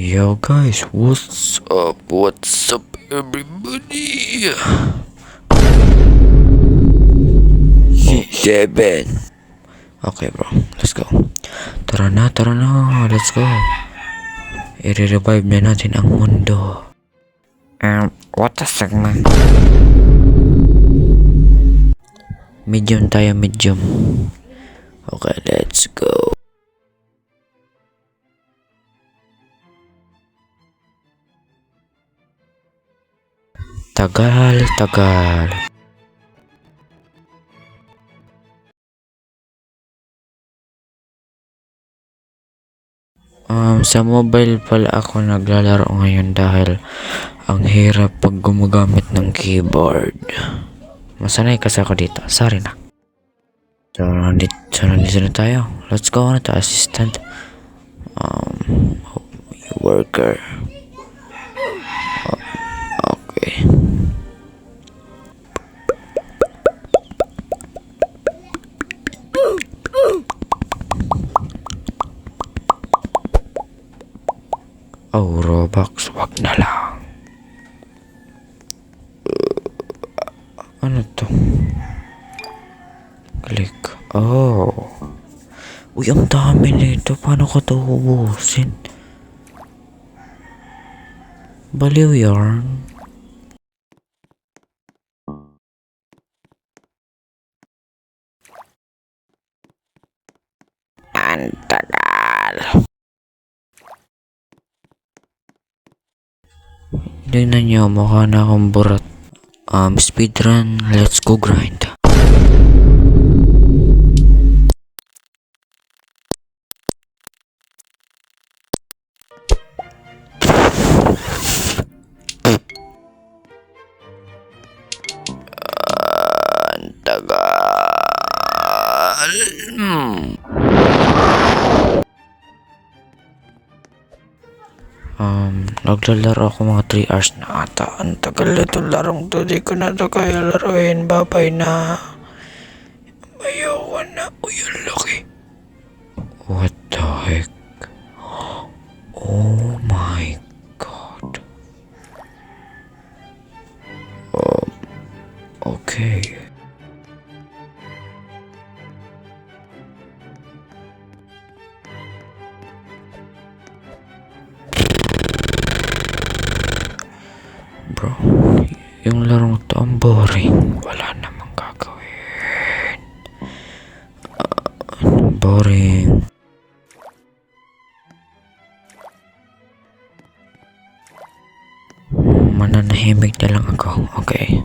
Yo guys, what's up? What's up everybody? Seven. Okay bro, let's go. Tara na, let's go. I-revive na natin ang mundo. What a segment? Medium tayo, medium. Okay, let's go. Tagal. Sa mobile pala ako naglalaro ngayon dahil ang hirap pag gumagamit ng keyboard. Masanay kasi ako dito. Sorry na. So, nandito na tayo. Let's go na to assistant. Worker. Okay. Oh, Robux, wag na lang. Ano to? Click. Oh. Uy, ang dami nito. Paano ko to ubusin? Baliw yarn. Ang tagal. Tingnan nyo, mukha na akong burat. Speedrun, let's go grind. Ang tagal. Naglalaro ako mga 3 hours na ata. Ang tagal nito larong to. Di ko na to kaya laruin. Babay na. Ayoko na. Uy, ang laki. What the heck? Oh my god. Okay. Bro, yung larong to ang boring. Wala namang gagawin. Boring. Mananahimik na lang ako. Okay.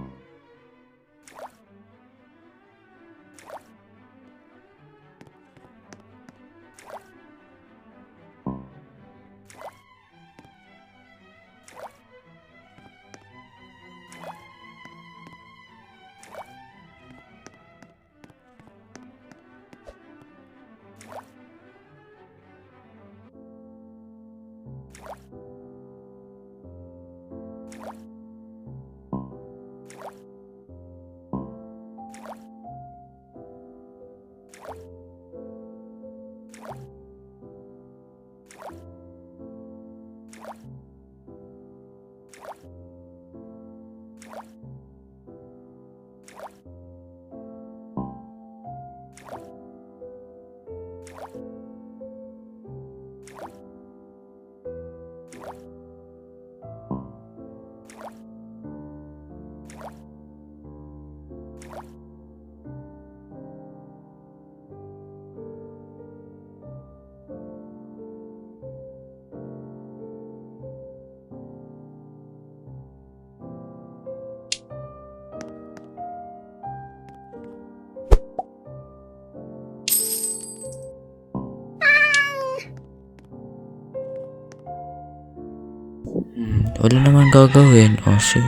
Wala naman gagawin. Sige.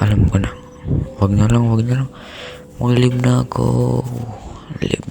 Alam ko na. Wag na lang. Mag-live na ako. Live